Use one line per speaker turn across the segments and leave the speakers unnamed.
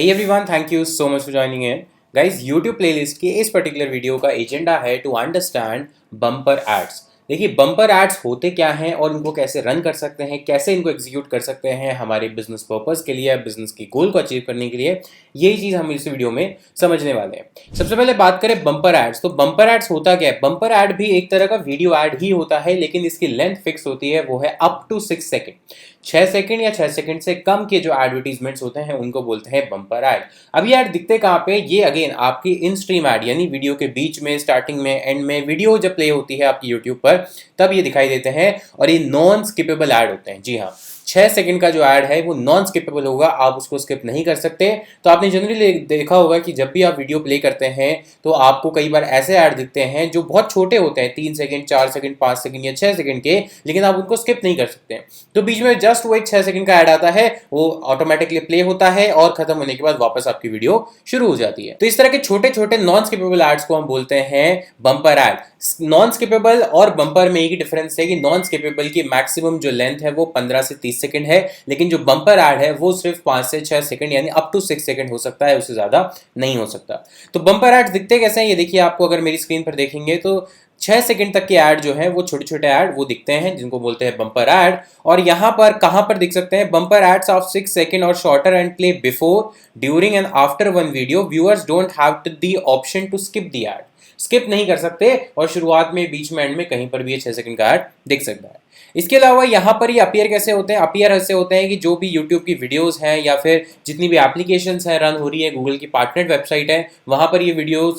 Hey everyone, thank you so much for joining in. Guys, YouTube playlist की इस particular video का agenda है to understand bumper ads. देखिए bumper ads होते क्या हैं और इनको कैसे रन कर सकते हैं, कैसे इनको एग्जीक्यूट कर सकते हैं हमारे बिजनेस पर्पस के लिए, बिजनेस की गोल को अचीव करने के लिए। यही चीज़ हम इस वीडियो में समझने वाले हैं। सबसे पहले बात करें बम्पर एड्स, तो बम्पर एड्स होता क्या है। बम्पर एड भी एक तरह का वीडियो एड ही होता है, लेकिन इसकी लेंथ फिक्स होती है, वो है अप टू 6 सेकेंड। 6 सेकंड या 6 सेकंड से कम के जो एडवर्टीजमेंट्स होते हैं उनको बोलते हैं बम्पर ऐड। अब ये ऐड दिखते कहाँ पे, ये अगेन आपकी इन स्ट्रीम ऐड, यानी वीडियो के बीच में, स्टार्टिंग में, एंड में, वीडियो जब प्ले होती है आपकी यूट्यूब पर तब ये दिखाई देते हैं और ये नॉन स्किपेबल ऐड होते हैं। जी हाँ, 6 सेकंड का जो ऐड है वो नॉन स्किपेबल होगा, आप उसको स्किप नहीं कर सकते। तो आपने जनरली देखा होगा कि जब भी आप वीडियो प्ले करते हैं तो आपको कई बार ऐसे ऐड दिखते हैं जो बहुत छोटे होते हैं, 3 सेकंड, 4 सेकंड, 5 सेकंड या 6 सेकंड के, लेकिन आप उनको स्किप नहीं कर सकते। तो बीच में जस्ट वो एक 6 सेकंड का ऐड आता है, वो ऑटोमेटिकली प्ले होता है और खत्म होने के बाद वापस आपकी वीडियो शुरू हो जाती है। तो इस तरह के छोटे छोटे नॉन स्किपेबल एड्स को हम बोलते हैं बम्पर ऐड। नॉन स्किपेबल और बम्पर में एक डिफरेंस है कि नॉन स्किपेबल की मैक्सिमम जो लेंथ है वो 15 से 30 सेकंड है, लेकिन जो बम्पर ऐड है वो सिर्फ 5 से 6 सेकंड यानी अप टू 6 सेकंड हो सकता है, उससे ज्यादा नहीं हो सकता। तो बम्पर ऐड दिखते कैसे हैं, ये देखिए, आपको अगर मेरी स्क्रीन पर देखेंगे तो 6 सेकंड तक के ऐड जो है वो छोटे छोटे ऐड वो दिखते हैं, जिनको बोलते हैं बम्पर ऐड। और यहाँ पर कहां पर दिख सकते हैं, बम्पर एड्स ऑफ 6 सेकंड और shorter and play before, during and after one video. Viewers don't have the option to skip the ad, skip नहीं कर सकते और शुरुआत में, बीच में, एंड में कहीं पर भी ये 6 सेकंड का ऐड दिख सकता है। इसके अलावा यहाँ पर ये अपीयर कैसे होते हैं, अपीयर ऐसे होते हैं कि जो भी यूट्यूब की वीडियोस हैं या फिर जितनी भी एप्लीकेशंस हैं रन हो रही है, गूगल की पार्टनर वेबसाइट है, वहां पर ये वीडियो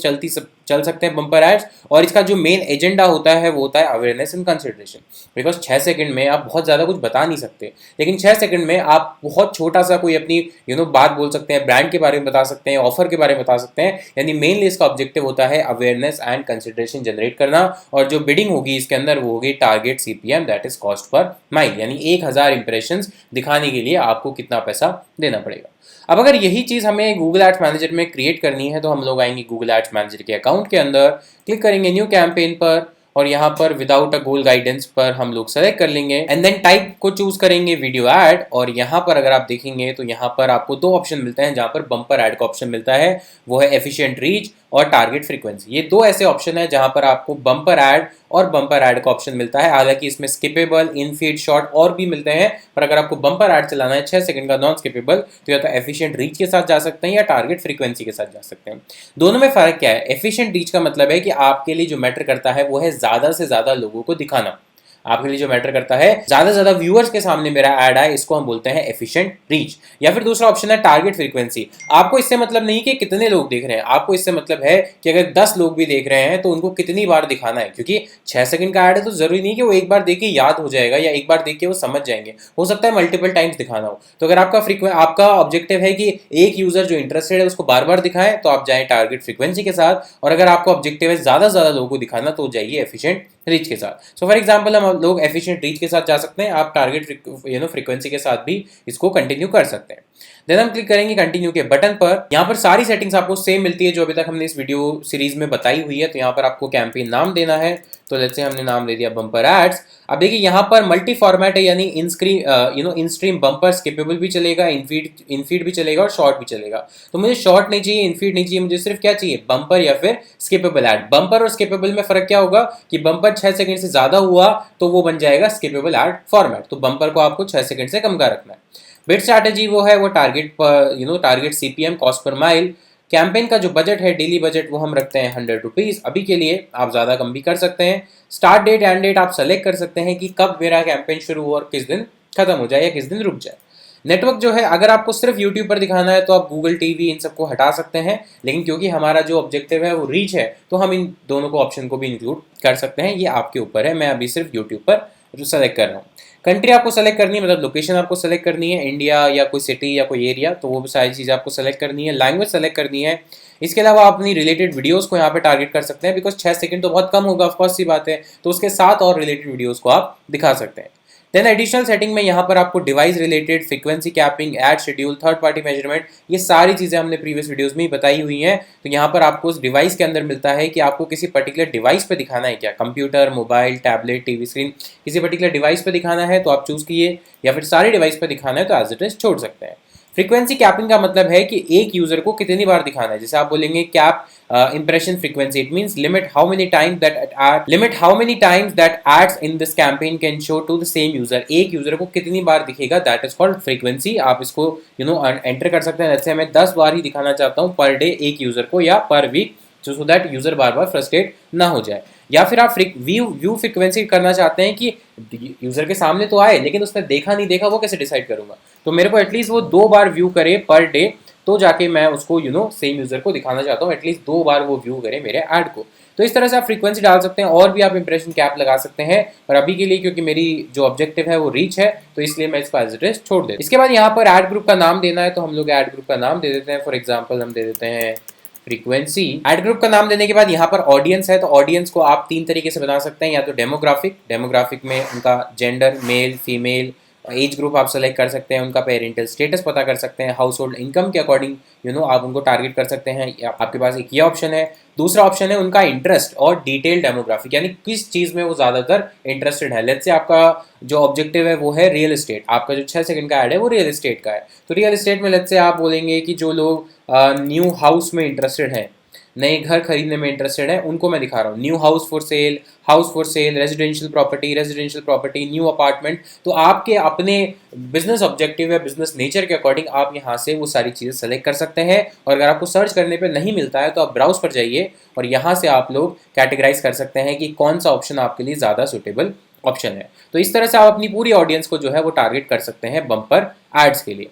चल सकते हैं बम्पर एड्स। और इसका जो मेन एजेंडा होता है वो होता है awareness and consideration. Because 6 second में आप बहुत ज़्यादा कुछ बता नहीं सकते, लेकिन 6 सेकंड में आप बहुत छोटा सा कोई अपनी बात बोल सकते हैं, ब्रांड के बारे में बता सकते हैं, ऑफर के बारे में बता सकते हैं। यानी मेनली इसका ऑब्जेक्टिव होता है अवेयरनेस एंड कंसिडरेशन जनरेट करना। और जो बिडिंग होगी इसके अंदर वो होगी target CPM, that is cost per mile, यानी 1000 इंप्रेशंस दिखाने के लिए आपको कितना पैसा देना पड़ेगा। अब अगर यही चीज़ हमें गूगल एड्स मैनेजर में क्रिएट करनी है तो हम लोग आएंगे गूगल एड्स मैनेजर के अकाउंट के अंदर, क्लिक करेंगे न्यू कैंपेन पर और यहाँ पर विदाउट अ गोल गाइडेंस पर हम लोग सेलेक्ट कर लेंगे एंड देन टाइप को चूज करेंगे वीडियो ऐड। और यहाँ पर अगर आप देखेंगे तो यहाँ पर आपको 2 ऑप्शन मिलते हैं, जहाँ पर बम्पर ऐड का ऑप्शन मिलता है, वो है एफिशिएंट रीच और टारगेट फ्रीक्वेंसी। ये 2 ऐसे ऑप्शन है जहाँ पर आपको बम्पर ऐड और बम्पर ऐड का ऑप्शन मिलता है। हालांकि इसमें स्किपेबल, इन फीड, शॉर्ट और भी मिलते हैं, पर अगर आपको बम्पर ऐड चलाना है 6 सेकंड का नॉन स्किपेबल, तो या तो एफिशिएंट रीच के साथ जा सकते हैं या टारगेट फ्रीक्वेंसी के साथ जा सकते हैं। दोनों में फर्क क्या है, एफिशिएंट रीच का मतलब है कि आपके लिए जो मैटर करता है वो है ज्यादा से ज्यादा लोगों को दिखाना। आपके लिए जो मैटर करता है ज्यादा से ज्यादा व्यूअर्स के सामने मेरा ऐड आए, इसको हम बोलते हैं एफिशिएंट रीच। या फिर दूसरा ऑप्शन है टारगेट फ्रीक्वेंसी। आपको इससे मतलब नहीं कि कितने लोग देख रहे हैं, आपको इससे मतलब है कि अगर 10 लोग भी देख रहे हैं तो उनको कितनी बार दिखाना है। क्योंकि 6 सेकंड का ऐड है तो जरूरी नहीं कि वो एक बार देख के याद हो जाएगा या एक बार देख के वो समझ जाएंगे, हो सकता है मल्टीपल टाइम्स दिखाना हो। तो अगर आपका ऑब्जेक्टिव है कि एक यूजर जो इंटरेस्टेड है उसको बार बार दिखाएं तो आप जाएं टारगेट फ्रीक्वेंसी के साथ, और अगर आपका ऑब्जेक्टिव है ज्यादा से ज्यादा लोगों को दिखाना तो जाइए एफिशिएंट रीच के साथ। सो फॉर एग्जांपल हम लोग एफिशिएंट रीच के साथ जा सकते हैं, आप टारगेट फ्रीक्वेंसी के साथ भी इसको कंटिन्यू कर सकते हैं। देन हम क्लिक करेंगे कंटिन्यू के बटन पर। यहाँ पर सारी सेटिंग्स आपको सेम मिलती है जो अभी तक हमने इस वीडियो सीरीज में बताई हुई है। तो यहाँ पर आपको कैंपेन नाम देना है, तो लेट्स से हमने नाम दे दिया बम्पर एड्स। अब देखिए यहाँ पर मल्टी फॉर्मेट है, यानी इन स्ट्रीम बम्पर स्किपेबल भी चलेगा, इनफीड भी चलेगा और शॉर्ट भी चलेगा। तो मुझे शॉर्ट नहीं चाहिए, इनफीड नहीं चाहिए, मुझे सिर्फ क्या चाहिए, बम्पर या फिर स्किपेबल ऐड। बम्पर और स्किपेबल में फर्क क्या होगा कि बम्पर 6 सेकंड से ज्यादा हुआ तो वो बन जाएगा स्किपेबल ऐड फॉर्मेट, तो बम्पर को आपको 6 सेकंड से कम का रखना है। बिड स्ट्रैटेजी वो है वो target CPM, cost per mile. Campaign का जो बजट है, डेली बजट, वो हम रखते हैं 100 रुपीज़ अभी के लिए, आप ज़्यादा कम भी कर सकते हैं। स्टार्ट डेट एंड डेट आप सेलेक्ट कर सकते हैं कि कब मेरा कैंपेन शुरू हो और किस दिन खत्म हो जाए या किस दिन रुक जाए। नेटवर्क जो है, अगर आपको सिर्फ यूट्यूब पर दिखाना है तो आप गूगल टीवी इन सबको हटा सकते हैं, लेकिन क्योंकि हमारा जो ऑब्जेक्टिव है वो रीच है तो हम इन दोनों को ऑप्शन को भी इंक्लूड कर सकते हैं, ये आपके ऊपर है। मैं अभी सिर्फ यूट्यूब पर सेलेक्ट कर रहा हूँ। कंट्री आपको सेलेक्ट करनी है, मतलब लोकेशन आपको सेलेक्ट करनी है, इंडिया या कोई सिटी या कोई एरिया, तो वो सारी चीज़ आपको सेलेक्ट करनी है। लैंग्वेज सेलेक्ट करनी है। इसके अलावा आप अपनी रिलेटेड वीडियोस को यहाँ पे टारगेट कर सकते हैं, बिकॉज 6 सेकंड तो बहुत कम होगा, ऑफकोर्स सी बात है, तो उसके साथ और रिलेटेड वीडियोस को आप दिखा सकते हैं। देन एडिशनल सेटिंग में यहाँ पर आपको device related, frequency capping, ad schedule, third party measurement, ये सारी चीज़ें हमने प्रीवियस वीडियोस में ही बताई हुई हैं। तो यहाँ पर आपको उस डिवाइस के अंदर मिलता है कि आपको किसी पर्टिकुलर डिवाइस पे दिखाना है क्या, computer, mobile, tablet, TV screen, किसी पर्टिकुलर डिवाइस पे दिखाना है तो आप चूज़ कीजिए, या फिर सारी डिवाइस पे दिखाना है तो एज इट इज छोड़ सकते हैं। फ्रीक्वेंसी कैपिंग का मतलब है कि एक यूजर को कितनी बार दिखाना है। जैसे आप बोलेंगे cap impression frequency, it means limit how many times that ads in this campaign can show to the same user। एक यूजर को कितनी बार दिखेगा, दैट इज कॉल्ड फ्रीक्वेंसी। आप इसको एंटर कर सकते हैं। जैसे मैं 10 बार ही दिखाना चाहता हूँ पर डे एक यूजर को या पर वीक, सो दैट यूजर बार बार फ्रस्ट्रेट ना हो जाए। या फिर आप व्यू फ्रीक्वेंसी करना चाहते हैं कि यूजर के सामने तो आए लेकिन उसने देखा नहीं देखा वो कैसे डिसाइड करूंगा, तो मेरे को एटलीस्ट वो 2 बार व्यू करे पर डे, तो जाके मैं उसको सेम यूजर को दिखाना चाहता हूँ, एटलीस्ट 2 बार वो व्यू करे मेरे ऐड को। तो इस तरह से आप फ्रीक्वेंसी डाल सकते हैं और भी आप इंप्रेशन कैप लगा सकते हैं। और अभी के लिए क्योंकि मेरी जो ऑब्जेक्टिव है वो रीच है, तो इसलिए मैं इसको एज इट इज छोड़ देता हूं। इसके बाद यहाँ पर ऐड ग्रुप का नाम देना है, तो हम लोग ऐड ग्रुप का नाम दे देते हैं। फॉर एग्जाम्पल हम दे देते हैं फ्रीक्वेंसी। ऐड ग्रुप का नाम देने के बाद यहाँ पर ऑडियंस है, तो ऑडियंस को आप 3 तरीके से बना सकते हैं। या तो डेमोग्राफिक में उनका gender, male female, age group आप सेलेक्ट कर सकते हैं, उनका पेरेंटल स्टेटस पता कर सकते हैं, हाउस होल्ड इनकम के अकॉर्डिंग आप उनको टारगेट कर सकते हैं। आपके पास एक ये ऑप्शन है। दूसरा ऑप्शन है उनका इंटरेस्ट और डिटेल डेमोग्राफिक, यानी किस चीज़ में वो ज़्यादातर इंटरेस्टेड है। लेट्स से आपका जो ऑब्जेक्टिव है वो है रियल एस्टेट, आपका जो 6 सेकंड का ऐड है वो रियल एस्टेट का है। तो रियल एस्टेट में लेट्स से आप बोलेंगे कि जो लोग न्यू हाउस में इंटरेस्टेड हैं, नए घर खरीदने में इंटरेस्टेड है, उनको मैं दिखा रहा हूँ। New house for sale, residential property, new apartment. तो आपके अपने बिजनेस ऑब्जेक्टिव या बिजनेस नेचर के अकॉर्डिंग आप यहाँ से वो सारी चीज़ें सेलेक्ट कर सकते हैं। और अगर आपको सर्च करने पे नहीं मिलता है तो आप ब्राउज पर जाइए और यहाँ से आप लोग कैटेगराइज कर सकते हैं कि कौन सा ऑप्शन आपके लिए ज़्यादा सुटेबल ऑप्शन है। तो इस तरह से आप अपनी पूरी ऑडियंस को जो है वो टारगेट कर सकते हैं बम्पर एड्स के लिए।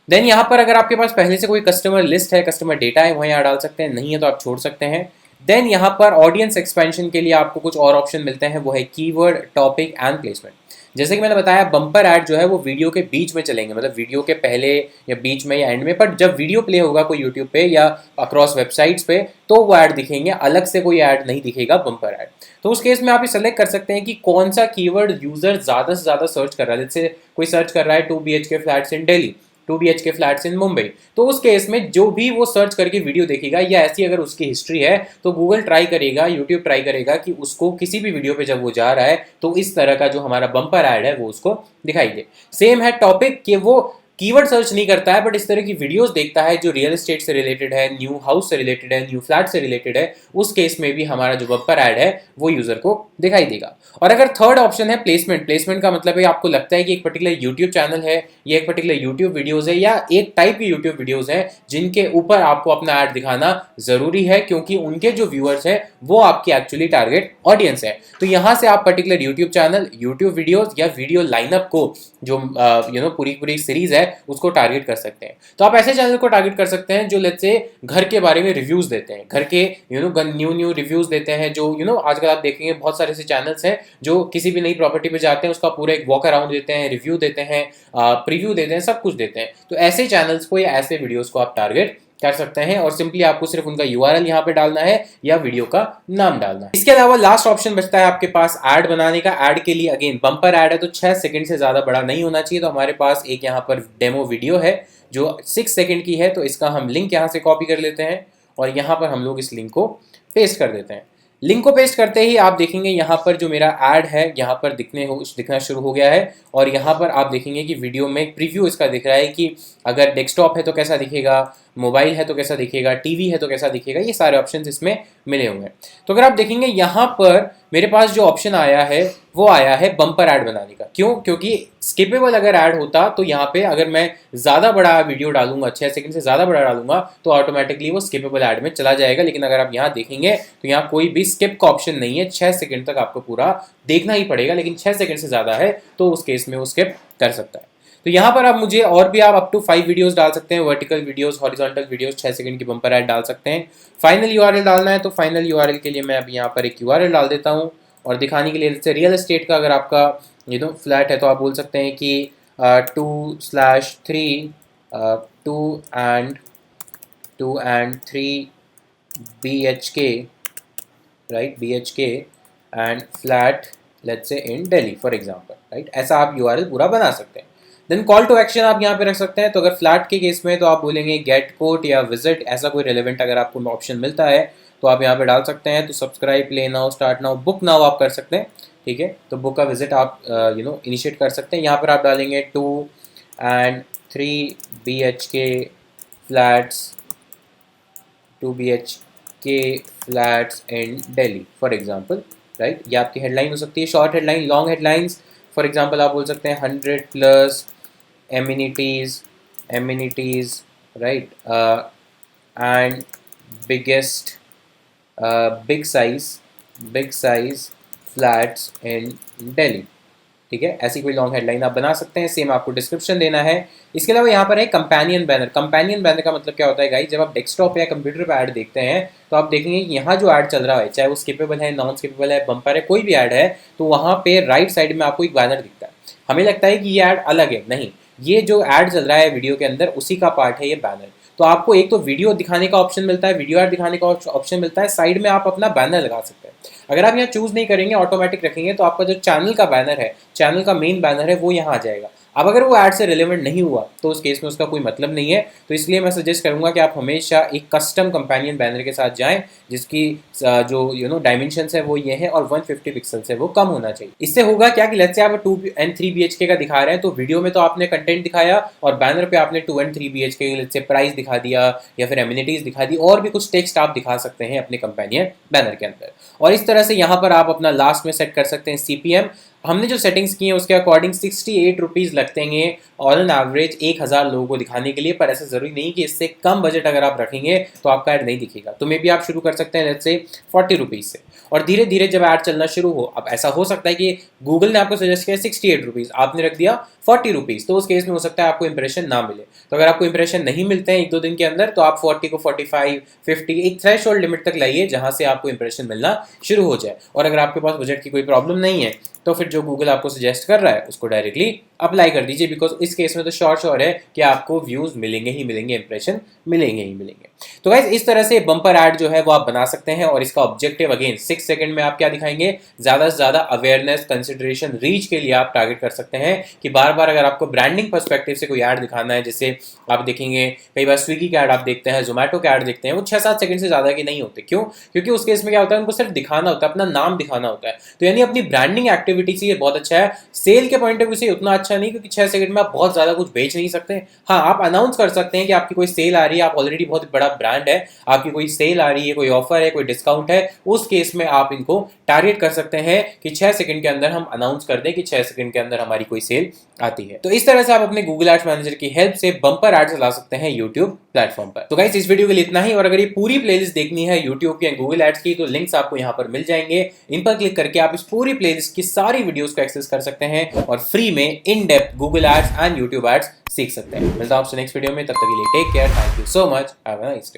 देन यहाँ पर अगर आपके पास पहले से कोई कस्टमर लिस्ट है, कस्टमर डेटा है, वहाँ यहाँ डाल सकते हैं, नहीं है तो आप छोड़ सकते हैं। देन यहाँ पर ऑडियंस एक्सपेंशन के लिए आपको कुछ और ऑप्शन मिलते हैं, वो है कीवर्ड, टॉपिक एंड प्लेसमेंट। जैसे कि मैंने बताया बम्पर ऐड जो है वो वीडियो के बीच में चलेंगे, मतलब वीडियो के पहले या बीच में या एंड में, पर जब वीडियो प्ले होगा कोई यूट्यूब पे या अक्रॉस वेबसाइट्स पे तो वो ऐड दिखेंगे, अलग से कोई ऐड नहीं दिखेगा बम्पर ऐड। तो उस केस में आप ये सेलेक्ट कर सकते हैं कि कौन सा कीवर्ड यूजर ज़्यादा से ज़्यादा सर्च कर रहा है। जैसे कोई सर्च कर रहा है 2 BHK फ्लैट्स इन दिल्ली, 2 BHK फ्लैट्स इन मुंबई, तो उस केस में जो भी वो सर्च करके वीडियो देखेगा या ऐसी अगर उसकी हिस्ट्री है तो गूगल ट्राई करेगा, यूट्यूब ट्राई करेगा कि उसको किसी भी वीडियो पे जब वो जा रहा है तो इस तरह का जो हमारा बम्पर ऐड है वो उसको दिखाई दे। सेम है टॉपिक कि वो कीवर्ड सर्च नहीं करता है बट इस तरह की वीडियोस देखता है जो रियल एस्टेट से रिलेटेड है, न्यू हाउस से रिलेटेड है, न्यू फ्लैट से रिलेटेड है। उस केस में भी हमारा जो बम्पर ऐड है वो यूजर को दिखाई देगा। और अगर थर्ड ऑप्शन है प्लेसमेंट का मतलब है आपको लगता है कि एक पर्टिकुलर यूट्यूब चैनल है या एक पर्टिकुलर यूट्यूब वीडियोज है या एक टाइप की यूट्यूब वीडियोज है जिनके ऊपर आपको अपना ऐड दिखाना जरूरी है क्योंकि उनके जो व्यूअर्स है वो आपकी एक्चुअली टारगेट ऑडियंस है। तो यहाँ से आप particular YouTube channel, YouTube videos या वीडियो लाइनअप को जो पूरी सीरीज है उसको टारगेट कर सकते हैं। तो आप ऐसे चैनल को टारगेट कर सकते हैं जो लेट्स से घर के बारे में रिव्यूज देते हैं, घर के न्यू रिव्यूज देते हैं, जो आजकल आप देखेंगे बहुत सारे ऐसे चैनल्स हैं जो किसी भी नई प्रॉपर्टी पे जाते हैं उसका पूरा एक वॉक अराउंड देते हैं, रिव्यू देते हैं, प्रीव्यू देते हैं, सब कुछ देते हैं। तो ऐसे चैनल्स को या ऐसे वीडियोस को आप टारगेट कर सकते हैं और सिंपली आपको सिर्फ उनका URL यहाँ पे डालना है या वीडियो का नाम डालना है। इसके अलावा लास्ट ऑप्शन बचता है आपके पास ऐड बनाने का। ऐड के लिए अगेन बम्पर ऐड है तो 6 सेकंड से ज्यादा बड़ा नहीं होना चाहिए। तो हमारे पास एक यहाँ पर डेमो वीडियो है जो 6 सेकंड की है, तो इसका हम लिंक यहाँ से कॉपी कर लेते हैं और यहाँ पर हम लोग इस लिंक को पेस्ट कर देते हैं। लिंक को पेस्ट करते ही आप देखेंगे यहाँ पर जो मेरा ऐड है यहाँ पर दिखना शुरू हो गया है और यहाँ पर आप देखेंगे कि वीडियो में एक प्रीव्यू इसका दिख रहा है कि अगर डेस्कटॉप है तो कैसा दिखेगा, मोबाइल है तो कैसा दिखेगा, टीवी है तो कैसा दिखेगा, ये सारे ऑप्शंस इसमें मिले हुए हैं। तो अगर आप देखेंगे यहाँ पर मेरे पास जो ऑप्शन आया है वो आया है बम्पर ऐड बनाने का। क्यों? क्योंकि स्किपेबल अगर ऐड होता तो यहाँ पे अगर मैं ज़्यादा बड़ा वीडियो डालूंगा, 6 सेकंड से ज़्यादा बड़ा डालूंगा तो ऑटोमेटिकली वो स्किपेबल ऐड में चला जाएगा। लेकिन अगर आप यहाँ देखेंगे तो यहाँ कोई भी स्किप का ऑप्शन नहीं है, 6 सेकंड तक आपको पूरा देखना ही पड़ेगा। लेकिन 6 सेकंड से ज़्यादा है तो उस केस में वो स्किप कर सकता है। तो यहाँ पर आप मुझे और भी आप अप टू 5 वीडियोस डाल सकते हैं, vertical videos, horizontal videos, 6 second की बम्पर ऐड डाल सकते हैं। फाइनल URL डालना है तो फाइनल URL के लिए मैं अभी यहाँ पर एक URL डाल देता हूँ और दिखाने के लिए जैसे रियल एस्टेट का अगर आपका फ्लैट है तो आप बोल सकते हैं कि 2/3 2 and 3 BHK, right, BHK and flat let's say in Delhi for example, right। ऐसा आप URL पूरा बना सकते हैं। देन कॉल टू एक्शन आप यहाँ पे रख सकते हैं। तो अगर फ्लैट के केस में तो आप बोलेंगे गेट कोट या विजिट, ऐसा कोई रेलेवेंट अगर आपको ऑप्शन मिलता है तो आप यहाँ पे डाल सकते हैं। तो subscribe, play now, start now, book now आप कर सकते हैं, ठीक है। तो बुक का विजिट आप इनिशिएट कर सकते हैं। यहाँ पर आप डालेंगे 2 and 3 BHK flats, 2 BHK flats in Delhi for example, right. ये आपकी हेडलाइन हो सकती है, short headline. Long headlines for example आप बोल सकते हैं 100+ amenities, right, and biggest big size flats in Delhi। ठीक है, ऐसी कोई लॉन्ग हेडलाइन आप बना सकते हैं। सेम आपको डिस्क्रिप्शन देना है। इसके अलावा यहाँ पर है कंपेनियन बैनर। कंपेनियन बैनर का मतलब क्या होता है गाइस, जब आप डेस्कटॉप या कंप्यूटर पर ऐड देखते हैं तो आप देखेंगे कि यहाँ जो ऐड चल रहा है, चाहे वो स्किपेबल है, नॉन स्किपेबल है, बम्पर है, कोई भी ऐड है, तो वहाँ पे राइट साइड में आपको एक बैनर दिखता है। हमें लगता है कि ये ऐड अलग है, नहीं, ये जो ऐड चल रहा है वीडियो के अंदर उसी का पार्ट है ये बैनर। तो आपको एक तो वीडियो दिखाने का ऑप्शन मिलता है, वीडियो ऐड दिखाने का ऑप्शन मिलता है, साइड में आप अपना बैनर लगा सकते हैं। अगर आप यहाँ चूज नहीं करेंगे, ऑटोमेटिक रखेंगे, तो आपका जो चैनल का बैनर है, चैनल का मेन बैनर है, वो यहाँ आ जाएगा। अब अगर वो ऐड से रिलेवेंट नहीं हुआ तो उस केस में उसका कोई मतलब नहीं है। तो इसलिए मैं सजेस्ट करूंगा कि आप हमेशा एक कस्टम कंपेनियन बैनर के साथ जाएं, जिसकी जो डायमेंशंस है वो ये है और 150 पिक्सल्स है, वो कम होना चाहिए। इससे होगा क्या कि लेट्स से आप 2 and 3 BHK का दिखा रहे हैं, तो वीडियो में तो आपने कंटेंट दिखाया और बैनर पे आपने 2 and 3 BHK let's say price दिखा दिया या फिर एमिनिटीज दिखा दी, और भी कुछ टेक्स्ट आप दिखा सकते हैं अपने कंपेनियन बैनर के अंदर। और इस तरह से यहाँ पर आप अपना लास्ट में सेट कर सकते हैं CPM। हमने जो सेटिंग्स की हैं उसके अकॉर्डिंग 68 रुपीज़ लगते हैं ऑन एन एवरेज 1000 लोगों को दिखाने के लिए। पर ऐसा ज़रूरी नहीं कि इससे कम बजट अगर आप रखेंगे तो आपका ऐड नहीं दिखेगा। तो मे बी आप शुरू कर सकते हैं लेट्स से 40 रुपीज़ से, और धीरे धीरे जब ऐड चलना शुरू हो, अब ऐसा हो सकता है कि गूगल ने आपको सजेस्ट किया 68 रुपीज़, आपने रख दिया 40 रुपीज़, तो उस केस में हो सकता है आपको इंप्रेशन ना मिले। तो अगर आपको इंप्रेशन नहीं मिलते हैं 1-2 दिन के अंदर, तो आप 40 को 45, 50 एक थ्रेशोल्ड लिमिट तक लाइए जहाँ से आपको इंप्रेशन मिलना शुरू हो जाए। और अगर आपके पास बजट की कोई प्रॉब्लम नहीं है तो फिर जो गूगल आपको सजेस्ट कर रहा है उसको डायरेक्टली अप्लाई कर दीजिए, बिकॉज इस केस में तो श्योर है कि आपको व्यूज मिलेंगे ही मिलेंगे, इंप्रेशन मिलेंगे ही मिलेंगे। तो गाइस इस तरह से बम्पर ऐड जो है वो आप बना सकते हैं, और इसका ऑब्जेक्टिव अगेन 6 सेकंड में आप क्या दिखाएंगे, ज्यादा से ज्यादा अवेयरनेस, कंसिडरेशन, रीच के लिए आप टारगेट कर सकते हैं कि बार बार अगर आपको ब्रांडिंग पर्सपेक्टिव से कोई ऐड दिखाना है, जैसे आप देखेंगे कई बार स्विगी का ऐड आप देखते हैं, जोमेटो का ऐड देखते हैं, वो 6-7 सेकंड से ज्यादा के नहीं होते। क्यों? क्योंकि उस केस में क्या होता है, उनको सिर्फ दिखाना होता है, अपना नाम दिखाना होता है। तो यानी अपनी ब्रांडिंग एक्टिविटी से ये बहुत अच्छा है। सेल के पॉइंट ऑफ व्यू से उतना अच्छा नहीं, क्योंकि 6 सेकंड में आप बहुत ज्यादा कुछ बेच नहीं सकते। हाँ, आप अनाउंस कर सकते हैं कि आपकी कोई सेल आ रही है, आप ऑलरेडी बहुत बड़ा ब्रांड है, आपकी कोई सेल आ रही है, कोई ऑफर है, कोई डिस्काउंट है, उस केस में आप इनको टारगेट कर सकते हैं कि 6 सेकंड के अंदर हम अनाउंस कर दें कि 6 सेकंड के अंदर हमारी कोई सेल आती है। तो इस तरह से आप अपने गूगल एड्स मैनेजर की हेल्प से बम्पर एड चला सकते हैं यूट्यूब प्लेटफॉर्म पर। तो गाइस इस वीडियो के लिए इतना ही, और अगर ये पूरी प्लेलिस्ट देखनी है यूट्यूब की गूगल एड्स की, तो लिंक्स आपको यहाँ पर मिल जाएंगे। इन पर क्लिक करके आप इस पूरी प्लेलिस्ट की सारी वीडियोस को एक्सेस कर सकते हैं और फ्री में in depth Google ads and YouTube ads सीख सकते हैं। मिलता हूं आपसे नेक्स्ट वीडियो में, तब तक के लिए take care, thank you so much, have a nice day.